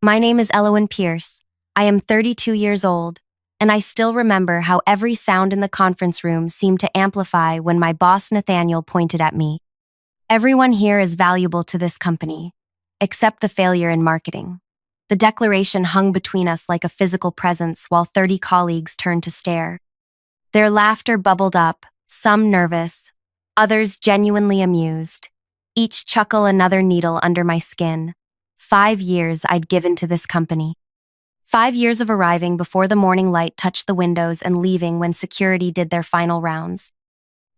My name is Elowen Pierce. I am 32 years old, and I still remember how every sound in the conference room seemed to amplify when my boss Nathaniel pointed at me. Everyone here is valuable to this company, except the failure in marketing. The declaration hung between us like a physical presence while 30 colleagues turned to stare. Their laughter bubbled up, some nervous, others genuinely amused. Each chuckle another needle under my skin. 5 years I'd given to this company. 5 years of arriving before the morning light touched the windows and leaving when security did their final rounds.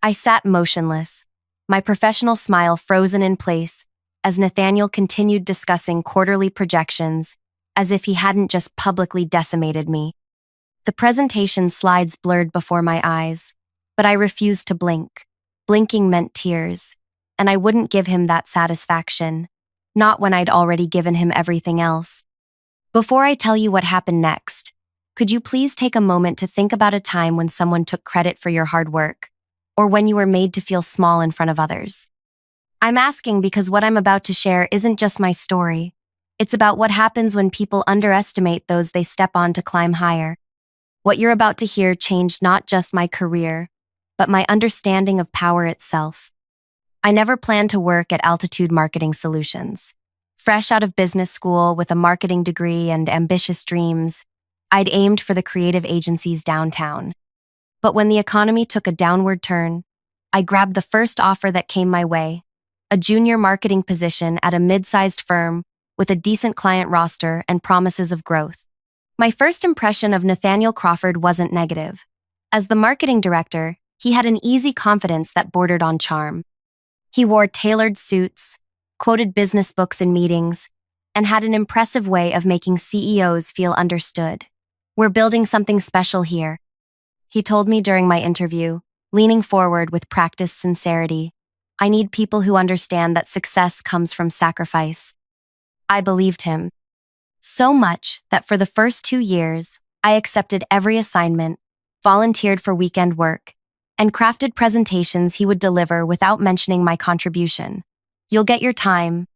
I sat motionless, my professional smile frozen in place as Nathaniel continued discussing quarterly projections as if he hadn't just publicly decimated me. The presentation slides blurred before my eyes, but I refused to blink. Blinking meant tears, and I wouldn't give him that satisfaction, not when I'd already given him everything else. Before I tell you what happened next, could you please take a moment to think about a time when someone took credit for your hard work, or when you were made to feel small in front of others? I'm asking because what I'm about to share isn't just my story. It's about what happens when people underestimate those they step on to climb higher. What you're about to hear changed not just my career, but my understanding of power itself. I never planned to work at Altitude Marketing Solutions. Fresh out of business school with a marketing degree and ambitious dreams, I'd aimed for the creative agencies downtown. But when the economy took a downward turn, I grabbed the first offer that came my way, a junior marketing position at a mid-sized firm with a decent client roster and promises of growth. My first impression of Nathaniel Crawford wasn't negative. As the marketing director, he had an easy confidence that bordered on charm. He wore tailored suits, quoted business books in meetings, and had an impressive way of making CEOs feel understood. "We're building something special here," he told me during my interview, leaning forward with practiced sincerity. "I need people who understand that success comes from sacrifice." I believed him. So much that for the first 2 years, I accepted every assignment, volunteered for weekend work, and crafted presentations he would deliver without mentioning my contribution. "You'll get your time,"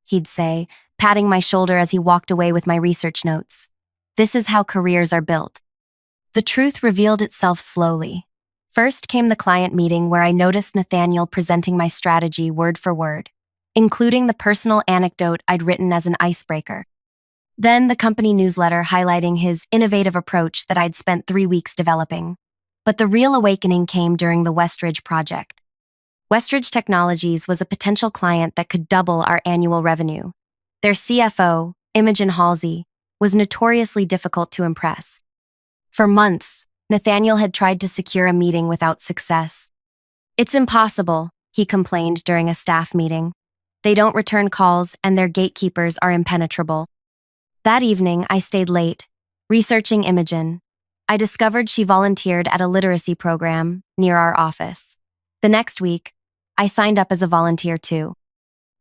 he'd say, patting my shoulder as he walked away with my research notes. This is how careers are built. The truth revealed itself slowly. First came the client meeting where I noticed Nathaniel presenting my strategy word for word, including the personal anecdote I'd written as an icebreaker. Then the company newsletter highlighting his innovative approach that I'd spent 3 weeks developing. But the real awakening came during the Westridge project. Westridge Technologies was a potential client that could double our annual revenue. Their CFO, Imogen Halsey, was notoriously difficult to impress. For months, Nathaniel had tried to secure a meeting without success. "It's impossible," he complained during a staff meeting. "They don't return calls and their gatekeepers are impenetrable." That evening, I stayed late, researching Imogen. I discovered she volunteered at a literacy program near our office. The next week, I signed up as a volunteer too.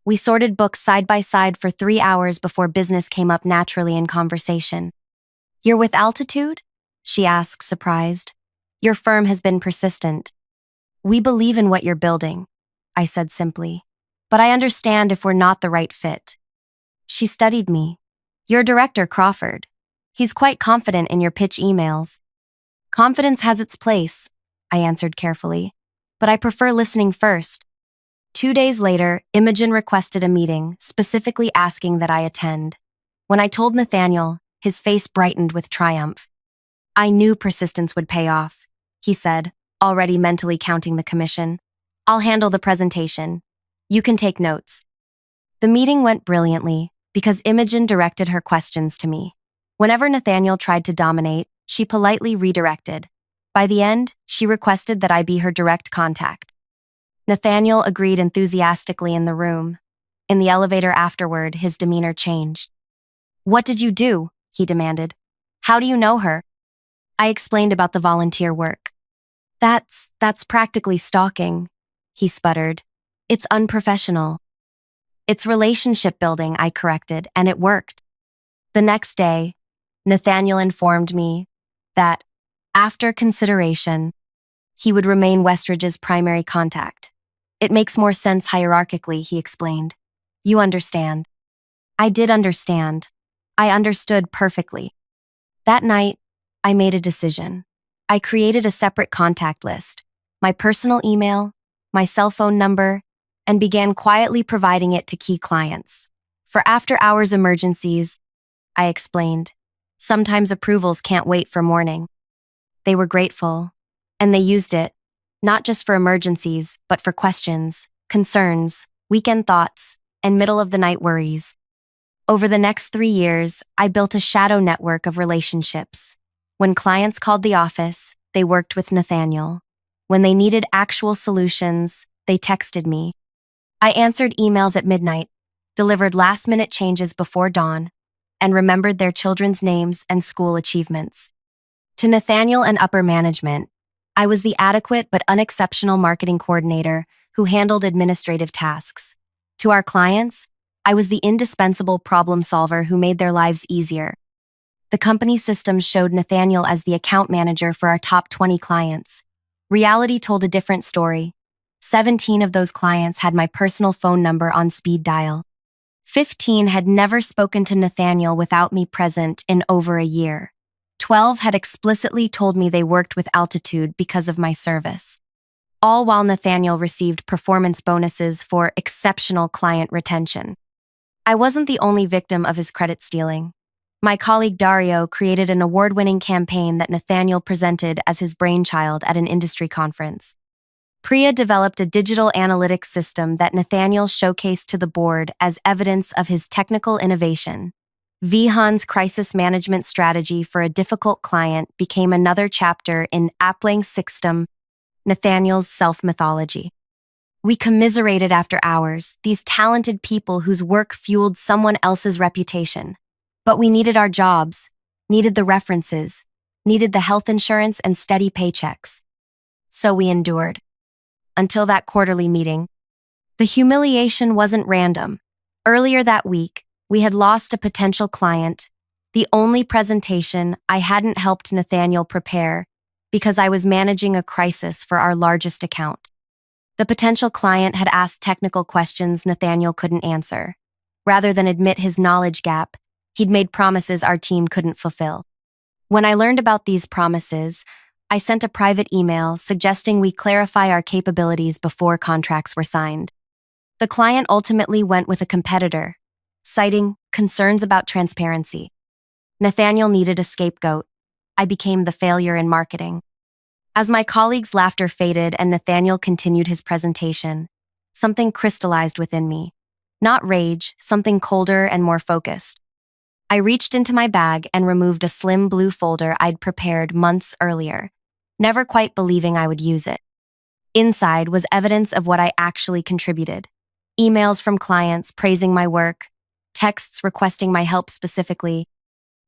We sorted books side by side for 3 hours before business came up naturally in conversation. "You're with Altitude?" she asked, surprised. "Your firm has been persistent." "We believe in what you're building," I said simply. "But I understand if we're not the right fit." She studied me. "Your director, Crawford. He's quite confident in your pitch emails." "Confidence has its place," I answered carefully, "but I prefer listening first." 2 days later, Imogen requested a meeting, specifically asking that I attend. When I told Nathaniel, his face brightened with triumph. "I knew persistence would pay off," he said, already mentally counting the commission. "I'll handle the presentation. You can take notes." The meeting went brilliantly because Imogen directed her questions to me. Whenever Nathaniel tried to dominate, she politely redirected. By the end, she requested that I be her direct contact. Nathaniel agreed enthusiastically in the room. In the elevator afterward, his demeanor changed. "What did you do?" he demanded. "How do you know her?" I explained about the volunteer work. That's practically stalking," he sputtered. "It's unprofessional." "It's relationship building," I corrected, and it worked. The next day, Nathaniel informed me that, after consideration, he would remain Westridge's primary contact. "It makes more sense hierarchically," he explained. "You understand." I did understand. I understood perfectly. That night, I made a decision. I created a separate contact list, my personal email, my cell phone number, and began quietly providing it to key clients. For after-hours emergencies, I explained, sometimes approvals can't wait for morning. They were grateful, and they used it, not just for emergencies, but for questions, concerns, weekend thoughts, and middle-of-the-night worries. Over the next 3 years, I built a shadow network of relationships. When clients called the office, they worked with Nathaniel. When they needed actual solutions, they texted me. I answered emails at midnight, delivered last-minute changes before dawn, and remembered their children's names and school achievements. To Nathaniel and upper management, I was the adequate but unexceptional marketing coordinator who handled administrative tasks. To our clients, I was the indispensable problem solver who made their lives easier. The company systems showed Nathaniel as the account manager for our top 20 clients. Reality told a different story. 17 of those clients had my personal phone number on speed dial. 15 had never spoken to Nathaniel without me present in over a year. 12 had explicitly told me they worked with Altitude because of my service. All while Nathaniel received performance bonuses for exceptional client retention. I wasn't the only victim of his credit stealing. My colleague Dario created an award-winning campaign that Nathaniel presented as his brainchild at an industry conference. Priya developed a digital analytics system that Nathaniel showcased to the board as evidence of his technical innovation. Vihan's crisis management strategy for a difficult client became another chapter in Appling's system, Nathaniel's self-mythology. We commiserated after hours, these talented people whose work fueled someone else's reputation. But we needed our jobs, needed the references, needed the health insurance and steady paychecks. So we endured. Until that quarterly meeting. The humiliation wasn't random. Earlier that week, we had lost a potential client, the only presentation I hadn't helped Nathaniel prepare because I was managing a crisis for our largest account. The potential client had asked technical questions Nathaniel couldn't answer. Rather than admit his knowledge gap, he'd made promises our team couldn't fulfill. When I learned about these promises, I sent a private email suggesting we clarify our capabilities before contracts were signed. The client ultimately went with a competitor, citing concerns about transparency. Nathaniel needed a scapegoat. I became the failure in marketing. As my colleagues' laughter faded and Nathaniel continued his presentation, something crystallized within me. Not rage, something colder and more focused. I reached into my bag and removed a slim blue folder I'd prepared months earlier, never quite believing I would use it. Inside was evidence of what I actually contributed. Emails from clients praising my work, texts requesting my help specifically,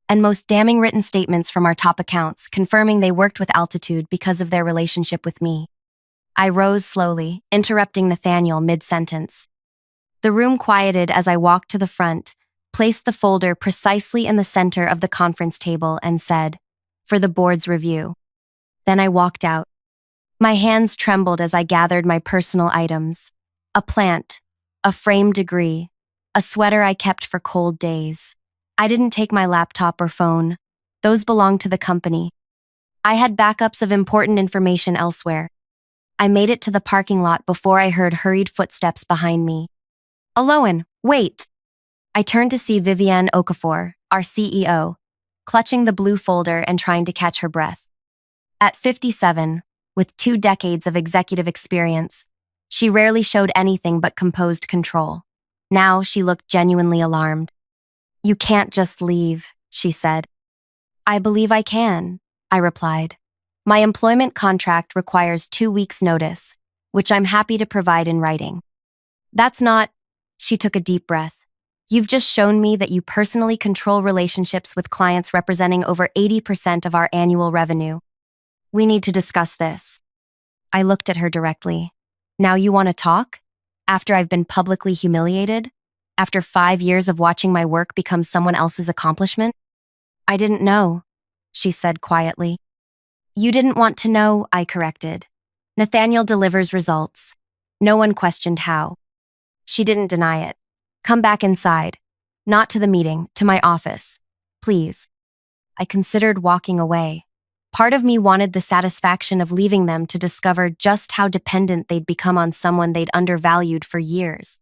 and most damning written statements from our top accounts confirming they worked with Altitude because of their relationship with me. I rose slowly, interrupting Nathaniel mid-sentence. The room quieted as I walked to the front, placed the folder precisely in the center of the conference table and said, "For the board's review." Then I walked out. My hands trembled as I gathered my personal items. A plant, a framed degree, a sweater I kept for cold days. I didn't take my laptop or phone. Those belonged to the company. I had backups of important information elsewhere. I made it to the parking lot before I heard hurried footsteps behind me. "Elowen, wait!" I turned to see Vivienne Okafor, our CEO, clutching the blue folder and trying to catch her breath. At 57, with 2 decades of executive experience, she rarely showed anything but composed control. Now she looked genuinely alarmed. "You can't just leave," she said. "I believe I can," I replied. "My employment contract requires 2 weeks' notice, which I'm happy to provide in writing." "That's not," she took a deep breath. "You've just shown me that you personally control relationships with clients representing over 80% of our annual revenue. We need to discuss this." I looked at her directly. "Now you want to talk? After I've been publicly humiliated? After 5 years of watching my work become someone else's accomplishment?" "I didn't know," she said quietly. "You didn't want to know," I corrected. "Nathaniel delivers results. No one questioned how." She didn't deny it. "Come back inside." Not to the meeting, to my office. Please. I considered walking away. Part of me wanted the satisfaction of leaving them to discover just how dependent they'd become on someone they'd undervalued for years.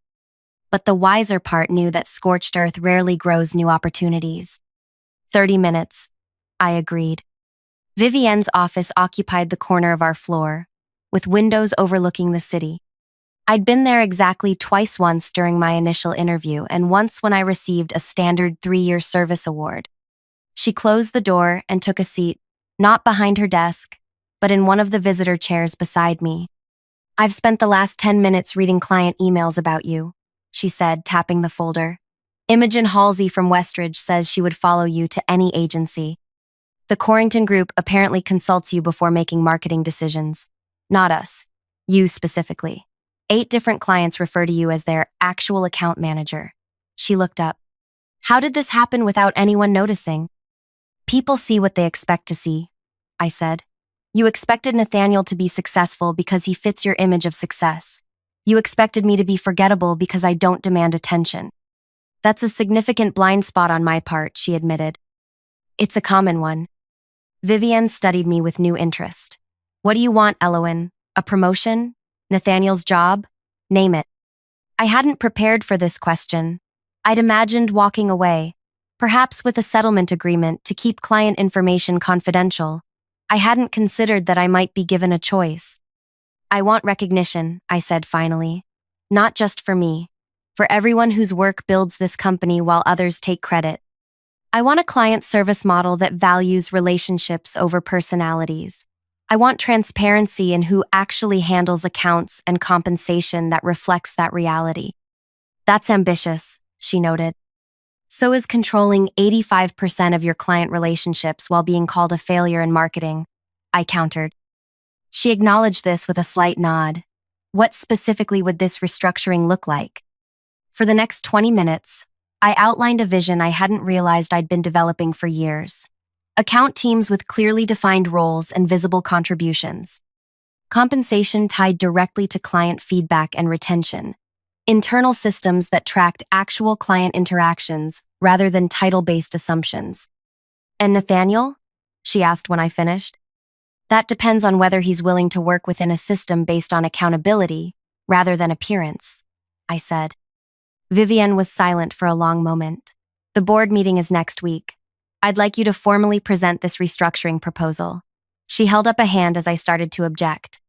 But the wiser part knew that scorched earth rarely grows new opportunities. 30 minutes, I agreed. Vivienne's office occupied the corner of our floor, with windows overlooking the city. I'd been there exactly twice, once during my initial interview and once when I received a standard 3-year service award. She closed the door and took a seat, not behind her desk, but in one of the visitor chairs beside me. I've spent the last 10 minutes reading client emails about you, she said, tapping the folder. Imogen Halsey from Westridge says she would follow you to any agency. The Corrington Group apparently consults you before making marketing decisions. Not us. You specifically. 8 different clients refer to you as their actual account manager. She looked up. How did this happen without anyone noticing? People see what they expect to see, I said. You expected Nathaniel to be successful because he fits your image of success. You expected me to be forgettable because I don't demand attention. That's a significant blind spot on my part, she admitted. It's a common one. Vivienne studied me with new interest. What do you want, Elowen? A promotion? Nathaniel's job? Name it. I hadn't prepared for this question. I'd imagined walking away, perhaps with a settlement agreement to keep client information confidential. I hadn't considered that I might be given a choice. I want recognition, I said finally. Not just for me. For everyone whose work builds this company while others take credit. I want a client service model that values relationships over personalities. I want transparency in who actually handles accounts and compensation that reflects that reality. That's ambitious, she noted. So is controlling 85% of your client relationships while being called a failure in marketing, I countered. She acknowledged this with a slight nod. What specifically would this restructuring look like? For the next 20 minutes, I outlined a vision I hadn't realized I'd been developing for years. Account teams with clearly defined roles and visible contributions. Compensation tied directly to client feedback and retention. Internal systems that tracked actual client interactions rather than title-based assumptions. And Nathaniel? She asked when I finished. That depends on whether he's willing to work within a system based on accountability rather than appearance, I said. Vivienne was silent for a long moment. The board meeting is next week. I'd like you to formally present this restructuring proposal. She held up a hand as I started to object.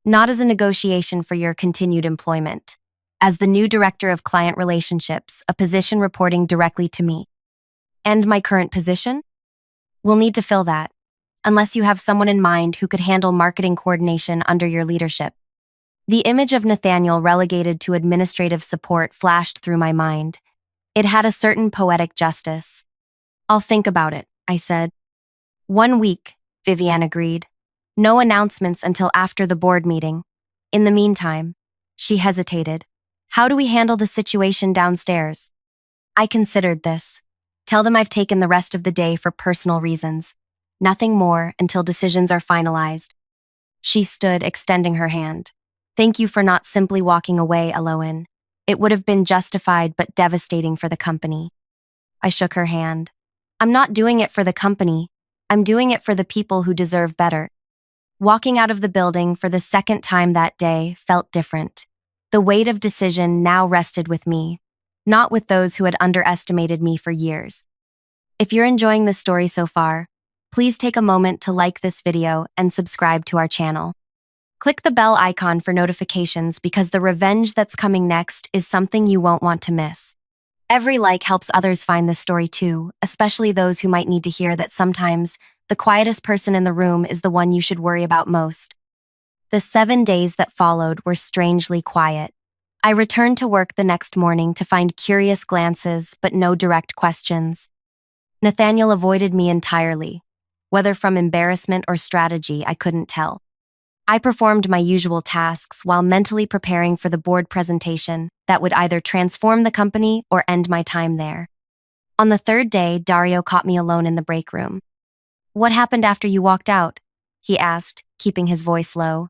Not as a negotiation for your continued employment. As the new director of client relationships, a position reporting directly to me. And my current position? We'll need to fill that, unless you have someone in mind who could handle marketing coordination under your leadership. The image of Nathaniel relegated to administrative support flashed through my mind. It had a certain poetic justice. I'll think about it, I said. 1 week, Vivienne agreed. No announcements until after the board meeting. In the meantime, she hesitated. How do we handle the situation downstairs? I considered this. Tell them I've taken the rest of the day for personal reasons. Nothing more until decisions are finalized. She stood, extending her hand. Thank you for not simply walking away, Elowen. It would have been justified but devastating for the company. I shook her hand. I'm not doing it for the company. I'm doing it for the people who deserve better. Walking out of the building for the second time that day felt different. The weight of decision now rested with me, not with those who had underestimated me for years. If you're enjoying this story so far, please take a moment to like this video and subscribe to our channel. Click the bell icon for notifications because the revenge that's coming next is something you won't want to miss. Every like helps others find this story too, especially those who might need to hear that sometimes the quietest person in the room is the one you should worry about most. The 7 days that followed were strangely quiet. I returned to work the next morning to find curious glances but no direct questions. Nathaniel avoided me entirely. Whether from embarrassment or strategy, I couldn't tell. I performed my usual tasks while mentally preparing for the board presentation that would either transform the company or end my time there. On the 3rd day, Dario caught me alone in the break room. What happened after you walked out? He asked, keeping his voice low.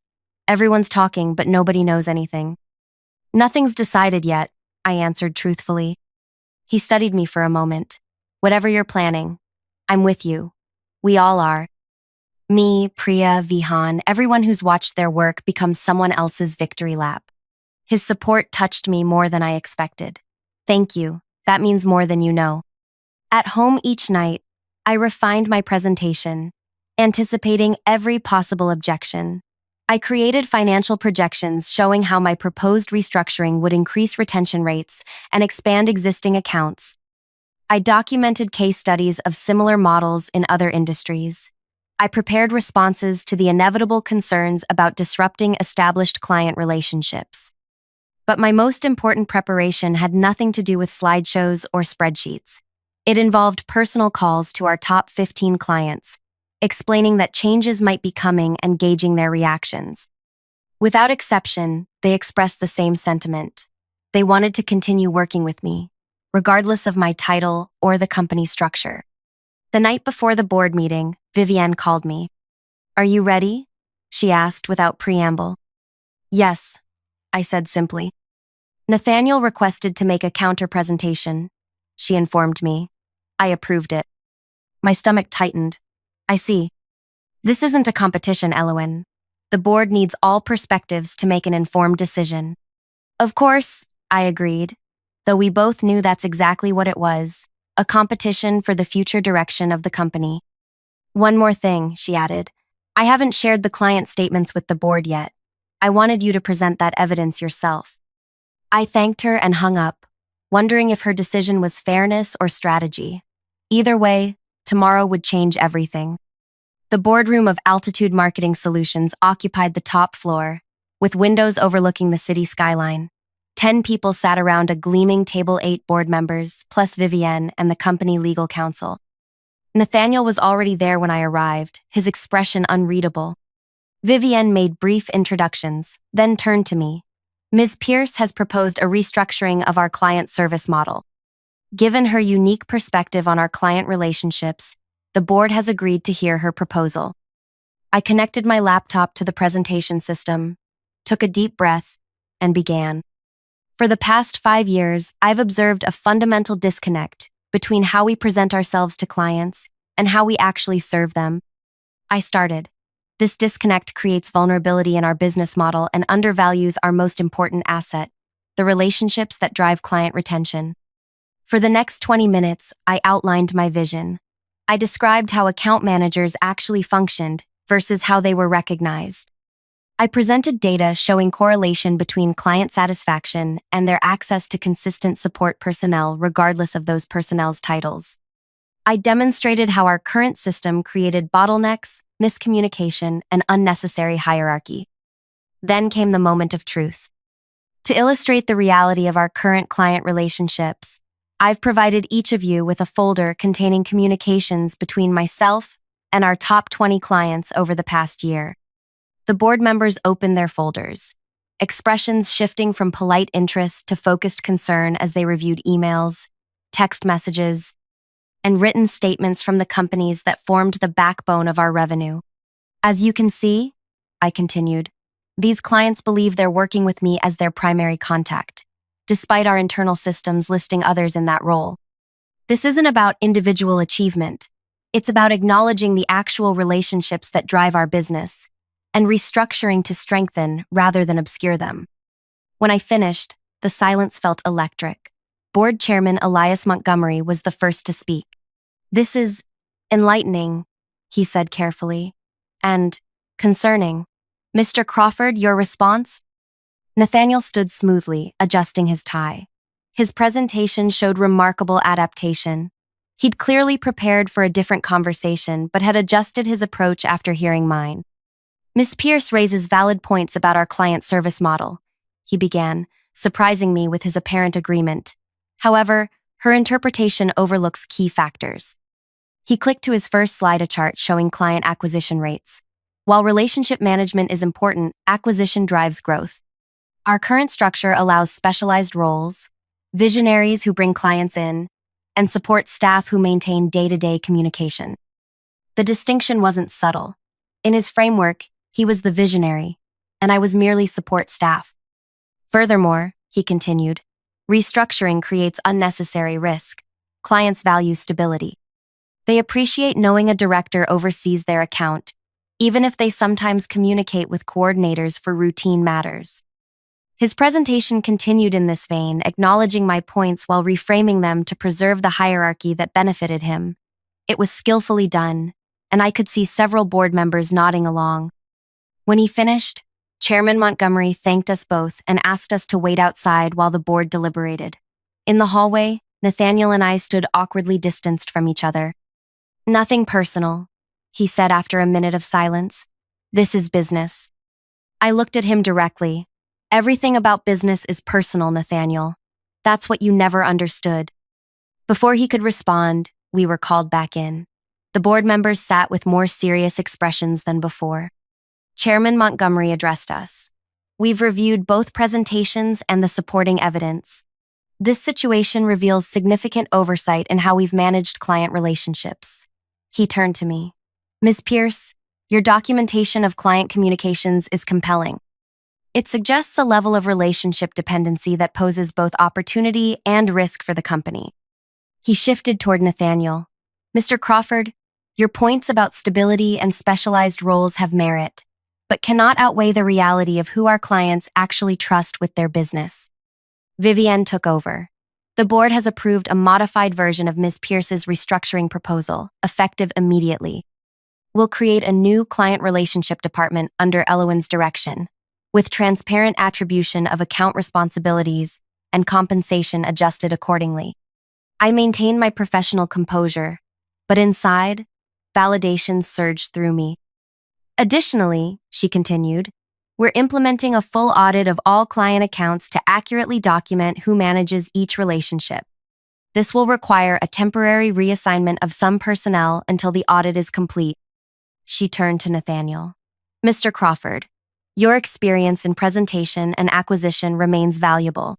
Everyone's talking, but nobody knows anything. Nothing's decided yet, I answered truthfully. He studied me for a moment. Whatever you're planning, I'm with you. We all are. Me, Priya, Vihan, everyone who's watched their work becomes someone else's victory lap. His support touched me more than I expected. Thank you. That means more than you know. At home each night, I refined my presentation, anticipating every possible objection. I created financial projections showing how my proposed restructuring would increase retention rates and expand existing accounts. I documented case studies of similar models in other industries. I prepared responses to the inevitable concerns about disrupting established client relationships. But my most important preparation had nothing to do with slideshows or spreadsheets. It involved personal calls to our top 15 clients, explaining that changes might be coming and gauging their reactions. Without exception, they expressed the same sentiment. They wanted to continue working with me, regardless of my title or the company structure. The night before the board meeting, Vivienne called me. "Are you ready?" she asked without preamble. "Yes," I said simply. "Nathaniel requested to make a counter-presentation," she informed me. I approved it. My stomach tightened. "I see. This isn't a competition, Elowen. The board needs all perspectives to make an informed decision." "Of course," I agreed, though we both knew that's exactly what it was, a competition for the future direction of the company. "One more thing," she added. "I haven't shared the client statements with the board yet. I wanted you to present that evidence yourself." I thanked her and hung up, wondering if her decision was fairness or strategy. Either way, tomorrow would change everything. The boardroom of Altitude Marketing Solutions occupied the top floor, with windows overlooking the city skyline. 10 people sat around a gleaming table, 8 board members, plus Vivienne and the company legal counsel. Nathaniel was already there when I arrived, his expression unreadable. Vivienne made brief introductions, then turned to me. "Ms. Pierce has proposed a restructuring of our client service model. Given her unique perspective on our client relationships, the board has agreed to hear her proposal." I connected my laptop to the presentation system, took a deep breath, and began. For the past 5 years, I've observed a fundamental disconnect between how we present ourselves to clients and how we actually serve them. I started. This disconnect creates vulnerability in our business model and undervalues our most important asset, the relationships that drive client retention. For the next 20 minutes, I outlined my vision. I described how account managers actually functioned versus how they were recognized. I presented data showing correlation between client satisfaction and their access to consistent support personnel regardless of those personnel's titles. I demonstrated how our current system created bottlenecks, miscommunication, and unnecessary hierarchy. Then came the moment of truth. To illustrate the reality of our current client relationships, I've provided each of you with a folder containing communications between myself and our top 20 clients over the past year. The board members opened their folders, expressions shifting from polite interest to focused concern as they reviewed emails, text messages, and written statements from the companies that formed the backbone of our revenue. "As you can see," I continued, "these clients believe they're working with me as their primary contact, despite our internal systems listing others in that role. This isn't about individual achievement. It's about acknowledging the actual relationships that drive our business and restructuring to strengthen rather than obscure them." When I finished, the silence felt electric. Board Chairman Elias Montgomery was the first to speak. "This is enlightening," he said carefully, "and concerning. Mr. Crawford, your response?" Nathaniel stood smoothly, adjusting his tie. His presentation showed remarkable adaptation. He'd clearly prepared for a different conversation, but had adjusted his approach after hearing mine. "Ms. Pierce raises valid points about our client service model," he began, surprising me with his apparent agreement. However, her interpretation overlooks key factors. He clicked to his first slide, a chart showing client acquisition rates. "While relationship management is important, acquisition drives growth. Our current structure allows specialized roles, visionaries who bring clients in, and support staff who maintain day-to-day communication." The distinction wasn't subtle. In his framework, he was the visionary, and I was merely support staff. "Furthermore," he continued, Restructuring creates unnecessary risk. Clients value stability. They appreciate knowing a director oversees their account, even if they sometimes communicate with coordinators for routine matters. His presentation continued in this vein, acknowledging my points while reframing them to preserve the hierarchy that benefited him. It was skillfully done, and I could see several board members nodding along. When he finished, Chairman Montgomery thanked us both and asked us to wait outside while the board deliberated. In the hallway, Nathaniel and I stood awkwardly distanced from each other. "Nothing personal," he said after a minute of silence. "This is business." I looked at him directly. "Everything about business is personal, Nathaniel. That's what you never understood." Before he could respond, we were called back in. The board members sat with more serious expressions than before. Chairman Montgomery addressed us. "We've reviewed both presentations and the supporting evidence. This situation reveals significant oversight in how we've managed client relationships." He turned to me. "Ms. Pierce, your documentation of client communications is compelling. It suggests a level of relationship dependency that poses both opportunity and risk for the company." He shifted toward Nathaniel. "Mr. Crawford, your points about stability and specialized roles have merit, but cannot outweigh the reality of who our clients actually trust with their business." Vivienne took over. "The board has approved a modified version of Ms. Pierce's restructuring proposal, effective immediately. We'll create a new client relationship department under Elowen's direction, with transparent attribution of account responsibilities and compensation adjusted accordingly." I maintained my professional composure, but inside, validation surged through me. "Additionally," she continued, "we're implementing a full audit of all client accounts to accurately document who manages each relationship. This will require a temporary reassignment of some personnel until the audit is complete." She turned to Nathaniel. "Mr. Crawford, your experience in presentation and acquisition remains valuable.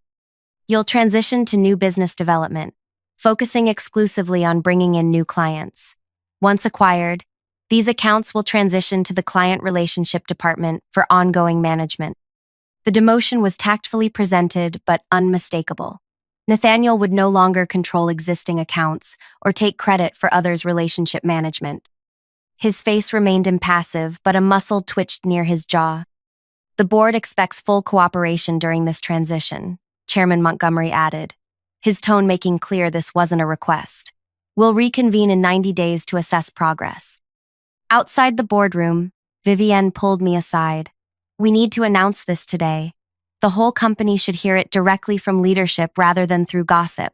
You'll transition to new business development, focusing exclusively on bringing in new clients. Once acquired, these accounts will transition to the client relationship department for ongoing management." The demotion was tactfully presented but unmistakable. Nathaniel would no longer control existing accounts or take credit for others' relationship management. His face remained impassive, but a muscle twitched near his jaw. "The board expects full cooperation during this transition," Chairman Montgomery added, his tone making clear this wasn't a request. "We'll reconvene in 90 days to assess progress." Outside the boardroom, Vivienne pulled me aside. "We need to announce this today. The whole company should hear it directly from leadership rather than through gossip."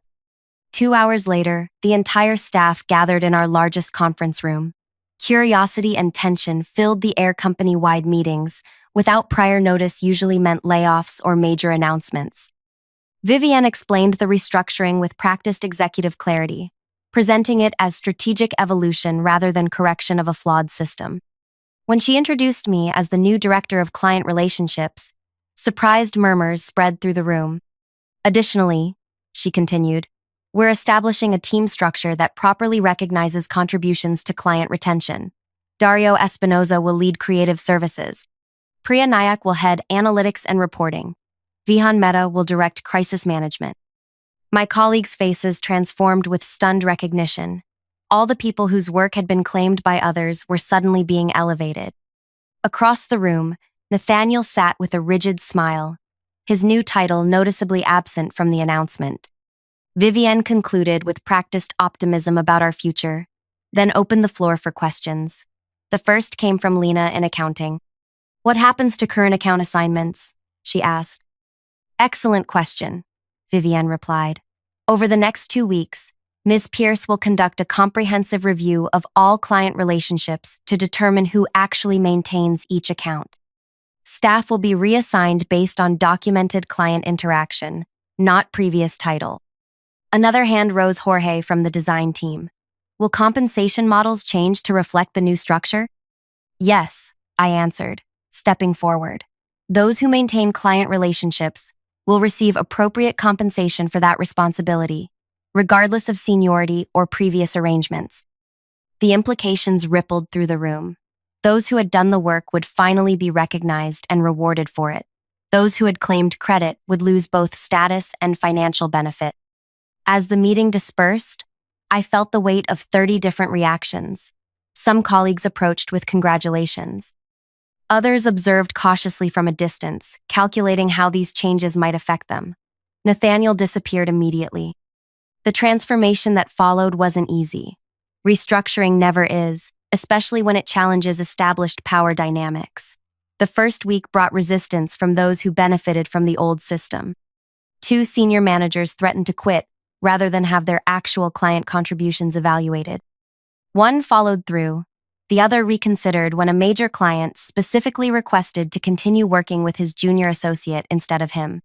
2 hours later, the entire staff gathered in our largest conference room. Curiosity and tension filled the air company-wide meetings. Without prior notice usually meant layoffs or major announcements. Vivienne explained the restructuring with practiced executive clarity, presenting it as strategic evolution rather than correction of a flawed system. When she introduced me as the new director of client relationships, surprised murmurs spread through the room. "Additionally," she continued, "we're establishing a team structure that properly recognizes contributions to client retention. Dario Espinoza will lead creative services. Priya Nayak will head analytics and reporting. Vihan Mehta will direct crisis management." My colleagues' faces transformed with stunned recognition. All the people whose work had been claimed by others were suddenly being elevated. Across the room, Nathaniel sat with a rigid smile, his new title noticeably absent from the announcement. Vivienne concluded with practiced optimism about our future, then opened the floor for questions. The first came from Lena in accounting. "What happens to current account assignments?" she asked. "Excellent question," Vivienne replied. "Over the next 2 weeks, Ms. Pierce will conduct a comprehensive review of all client relationships to determine who actually maintains each account. Staff will be reassigned based on documented client interaction, not previous title." Another hand rose Jorge from the design team. "Will compensation models change to reflect the new structure?" "Yes," I answered, stepping forward. "Those who maintain client relationships will receive appropriate compensation for that responsibility, regardless of seniority or previous arrangements." The implications rippled through the room. Those who had done the work would finally be recognized and rewarded for it. Those who had claimed credit would lose both status and financial benefit. As the meeting dispersed, I felt the weight of 30 different reactions. Some colleagues approached with congratulations. Others observed cautiously from a distance, calculating how these changes might affect them. Nathaniel disappeared immediately. The transformation that followed wasn't easy. Restructuring never is, especially when it challenges established power dynamics. The first week brought resistance from those who benefited from the old system. 2 senior managers threatened to quit rather than have their actual client contributions evaluated. One followed through. The other reconsidered when a major client specifically requested to continue working with his junior associate instead of him.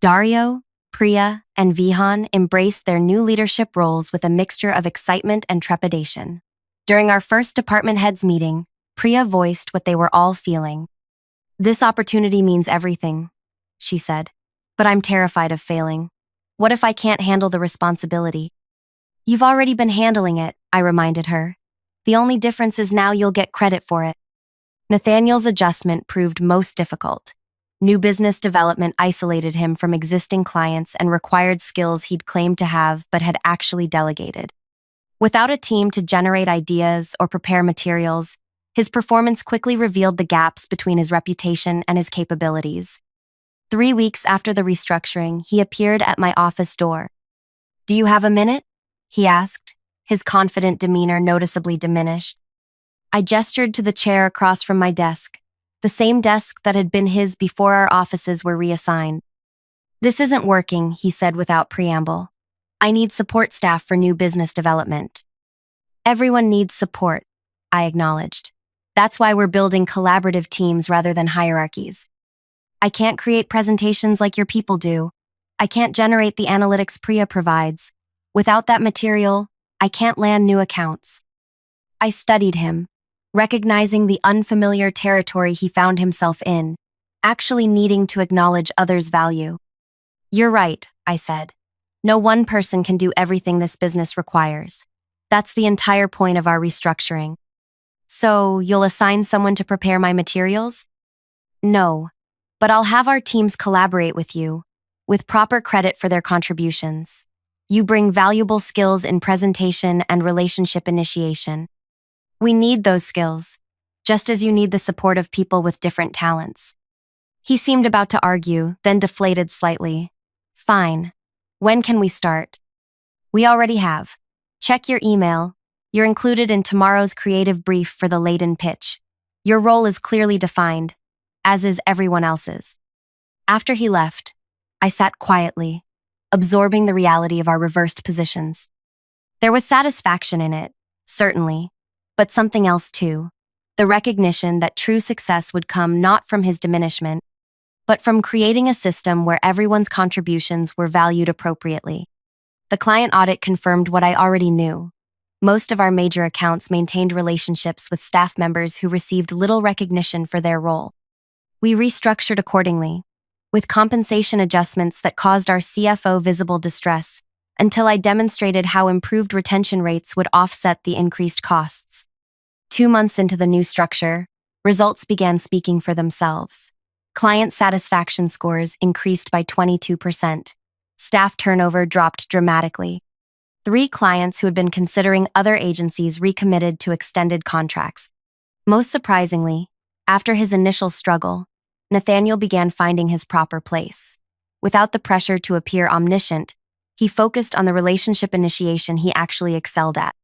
Dario, Priya, and Vihan embraced their new leadership roles with a mixture of excitement and trepidation. During our first department heads meeting, Priya voiced what they were all feeling. "This opportunity means everything," she said, "but I'm terrified of failing. What if I can't handle the responsibility?" "You've already been handling it," I reminded her. "The only difference is now you'll get credit for it." Nathaniel's adjustment proved most difficult. New business development isolated him from existing clients and required skills he'd claimed to have but had actually delegated. Without a team to generate ideas or prepare materials, his performance quickly revealed the gaps between his reputation and his capabilities. 3 weeks after the restructuring, he appeared at my office door. "Do you have a minute?" he asked, his confident demeanor noticeably diminished. I gestured to the chair across from my desk, the same desk that had been his before our offices were reassigned. "This isn't working," he said without preamble. "I need support staff for new business development." "Everyone needs support," I acknowledged. "That's why we're building collaborative teams rather than hierarchies. I can't create presentations like your people do. I can't generate the analytics Priya provides. Without that material, I can't land new accounts." I studied him, recognizing the unfamiliar territory he found himself in, actually needing to acknowledge others' value. "You're right," I said. "No one person can do everything this business requires. That's the entire point of our restructuring." "So, you'll assign someone to prepare my materials?" "No, but I'll have our teams collaborate with you, with proper credit for their contributions. You bring valuable skills in presentation and relationship initiation. We need those skills, just as you need the support of people with different talents." He seemed about to argue, then deflated slightly. "Fine. When can we start?" "We already have. Check your email. You're included in tomorrow's creative brief for the laden pitch. Your role is clearly defined, as is everyone else's." After he left, I sat quietly, absorbing the reality of our reversed positions. There was satisfaction in it, certainly, but something else too, the recognition that true success would come not from his diminishment, but from creating a system where everyone's contributions were valued appropriately. The client audit confirmed what I already knew. Most of our major accounts maintained relationships with staff members who received little recognition for their role. We restructured accordingly, with compensation adjustments that caused our CFO visible distress, until I demonstrated how improved retention rates would offset the increased costs. 2 months into the new structure, results began speaking for themselves. Client satisfaction scores increased by 22%. Staff turnover dropped dramatically. 3 clients who had been considering other agencies recommitted to extended contracts. Most surprisingly, after his initial struggle, Nathaniel began finding his proper place. Without the pressure to appear omniscient, he focused on the relationship initiation he actually excelled at.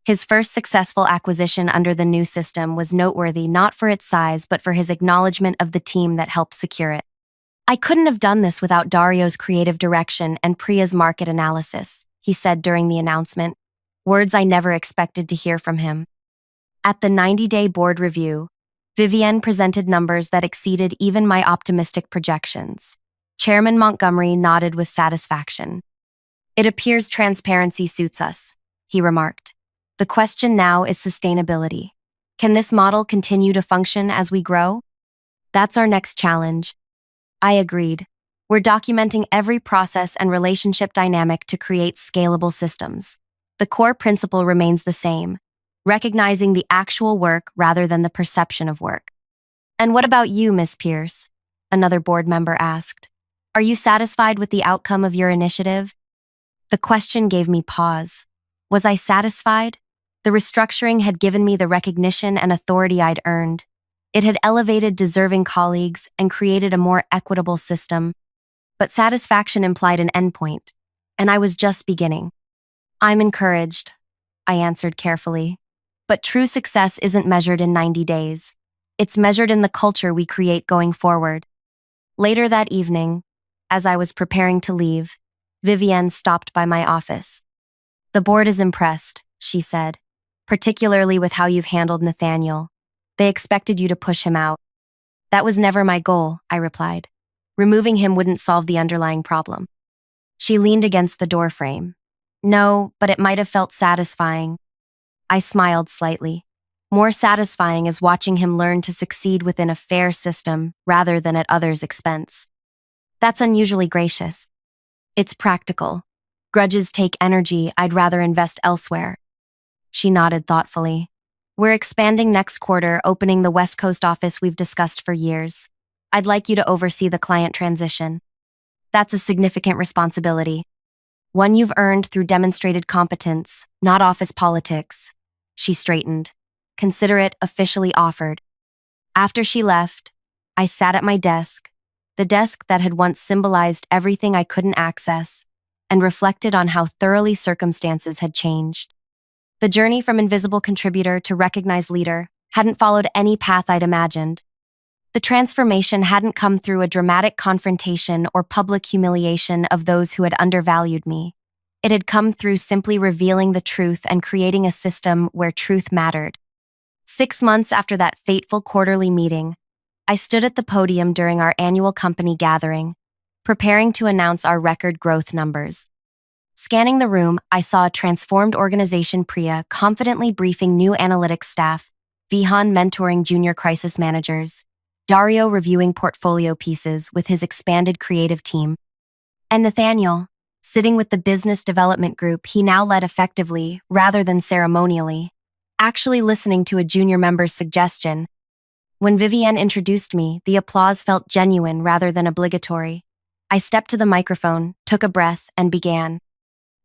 His first successful acquisition under the new system was noteworthy not for its size but for his acknowledgement of the team that helped secure it. "I couldn't have done this without Dario's creative direction and Priya's market analysis," he said during the announcement, words I never expected to hear from him. At the 90-day board review, Vivienne presented numbers that exceeded even my optimistic projections. Chairman Montgomery nodded with satisfaction. "It appears transparency suits us," he remarked. "The question now is sustainability. Can this model continue to function as we grow?" "That's our next challenge." I agreed. We're documenting every process and relationship dynamic to create scalable systems. The core principle remains the same, recognizing the actual work rather than the perception of work. "And what about you, Miss Pierce? another board member asked. Are you satisfied with the outcome of your initiative? The question gave me pause. Was I satisfied? The restructuring had given me the recognition and authority I'd earned. It had elevated deserving colleagues and created a more equitable system. But satisfaction implied an endpoint, and I was just beginning. I'm encouraged, I answered carefully. But true success isn't measured in 90 days. It's measured in the culture we create going forward. Later that evening, as I was preparing to leave, Vivienne stopped by my office. The board is impressed, she said, particularly with how you've handled Nathaniel. They expected you to push him out. That was never my goal, I replied. Removing him wouldn't solve the underlying problem. She leaned against the doorframe. No, but it might have felt satisfying. I smiled slightly. More satisfying is watching him learn to succeed within a fair system rather than at others' expense. That's unusually gracious. It's practical. Grudges take energy I'd rather invest elsewhere. She nodded thoughtfully. We're expanding next quarter, opening the West Coast office we've discussed for years. I'd like you to oversee the client transition. That's a significant responsibility. One you've earned through demonstrated competence, not office politics. She straightened. Consider it officially offered. After she left, I sat at my desk, the desk that had once symbolized everything I couldn't access, and reflected on how thoroughly circumstances had changed. The journey from invisible contributor to recognized leader hadn't followed any path I'd imagined. The transformation hadn't come through a dramatic confrontation or public humiliation of those who had undervalued me. It had come through simply revealing the truth and creating a system where truth mattered. 6 months after that fateful quarterly meeting, I stood at the podium during our annual company gathering, preparing to announce our record growth numbers. Scanning the room, I saw a transformed organization, Priya confidently briefing new analytics staff, Vihan mentoring junior crisis managers, Dario reviewing portfolio pieces with his expanded creative team, and Nathaniel, sitting with the business development group he now led effectively rather than ceremonially, actually listening to a junior member's suggestion. When Vivienne introduced me, the applause felt genuine rather than obligatory. I stepped to the microphone, took a breath, and began.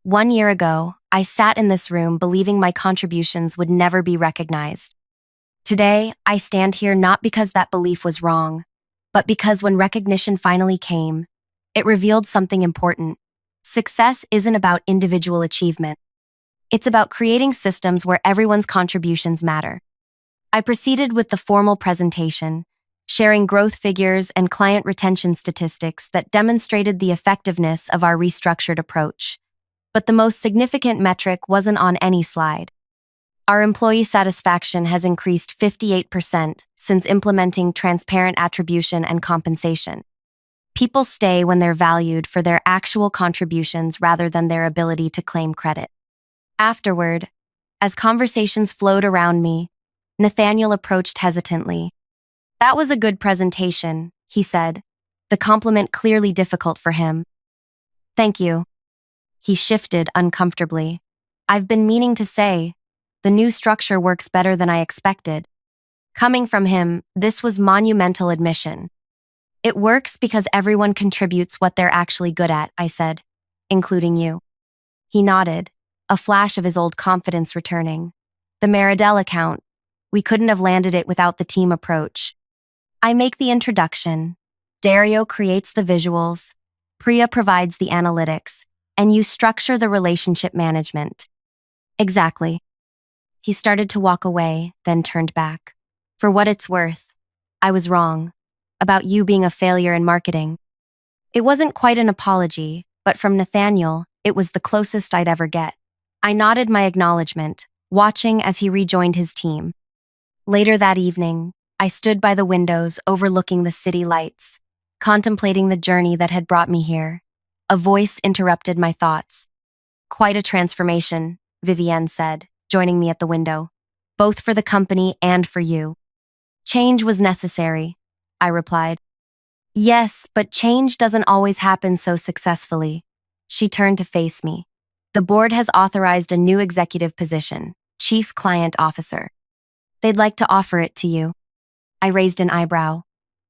1 year ago, I sat in this room believing my contributions would never be recognized. Today, I stand here not because that belief was wrong, but because when recognition finally came, it revealed something important. Success isn't about individual achievement. It's about creating systems where everyone's contributions matter. I proceeded with the formal presentation, sharing growth figures and client retention statistics that demonstrated the effectiveness of our restructured approach. But the most significant metric wasn't on any slide. Our employee satisfaction has increased 58% since implementing transparent attribution and compensation. People stay when they're valued for their actual contributions rather than their ability to claim credit. Afterward, as conversations flowed around me, Nathaniel approached hesitantly. That was a good presentation, he said, the compliment clearly difficult for him. Thank you. He shifted uncomfortably. I've been meaning to say, the new structure works better than I expected. Coming from him, this was monumental admission. It works because everyone contributes what they're actually good at, I said, including you. He nodded, a flash of his old confidence returning. The Meridell account. We couldn't have landed it without the team approach. I make the introduction. Dario creates the visuals. Priya provides the analytics. And you structure the relationship management. Exactly. He started to walk away, then turned back. For what it's worth, I was wrong. About you being a failure in marketing. It wasn't quite an apology, but from Nathaniel, it was the closest I'd ever get. I nodded my acknowledgement, watching as he rejoined his team. Later that evening, I stood by the windows overlooking the city lights, contemplating the journey that had brought me here. A voice interrupted my thoughts. Quite a transformation, Vivienne said, joining me at the window. Both for the company and for you. Change was necessary, I replied. Yes, but change doesn't always happen so successfully. She turned to face me. The board has authorized a new executive position, Chief Client Officer. They'd like to offer it to you. I raised an eyebrow.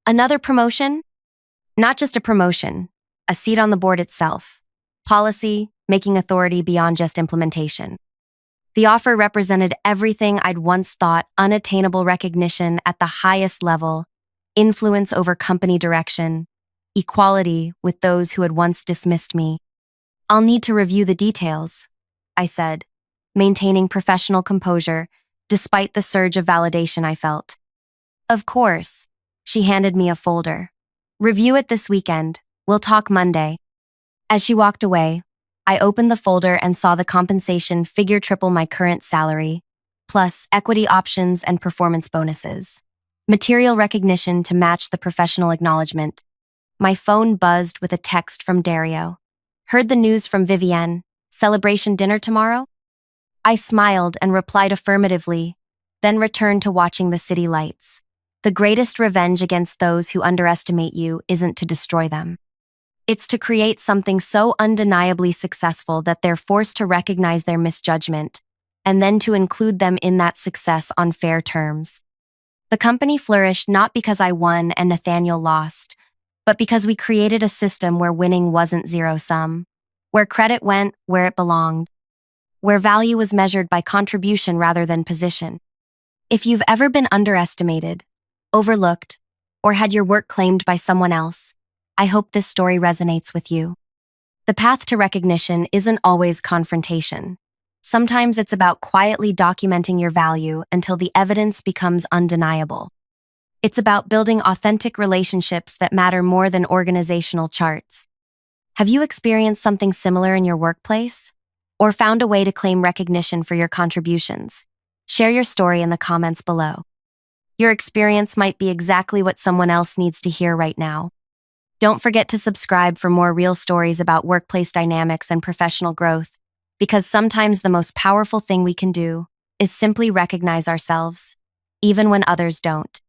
Another promotion? Not just a promotion, a seat on the board itself. Policy, making authority beyond just implementation. The offer represented everything I'd once thought unattainable: recognition at the highest level, influence over company direction, equality with those who had once dismissed me. "I'll need to review the details," I said, maintaining professional composure despite the surge of validation I felt. "Of course." She handed me a folder. "Review it this weekend. We'll talk Monday." As she walked away, I opened the folder and saw the compensation figure triple my current salary, plus equity options and performance bonuses. Material recognition to match the professional acknowledgement. My phone buzzed with a text from Dario. "Heard the news from Vivienne. Celebration dinner tomorrow?" I smiled and replied affirmatively, then returned to watching the city lights. The greatest revenge against those who underestimate you isn't to destroy them. It's to create something so undeniably successful that they're forced to recognize their misjudgment, and then to include them in that success on fair terms. The company flourished not because I won and Nathaniel lost, but because we created a system where winning wasn't zero-sum, where credit went where it belonged, where value was measured by contribution rather than position. If you've ever been underestimated, overlooked, or had your work claimed by someone else, I hope this story resonates with you. The path to recognition isn't always confrontation. Sometimes it's about quietly documenting your value until the evidence becomes undeniable. It's about building authentic relationships that matter more than organizational charts. Have you experienced something similar in your workplace? Or found a way to claim recognition for your contributions? Share your story in the comments below. Your experience might be exactly what someone else needs to hear right now. Don't forget to subscribe for more real stories about workplace dynamics and professional growth, because sometimes the most powerful thing we can do is simply recognize ourselves, even when others don't.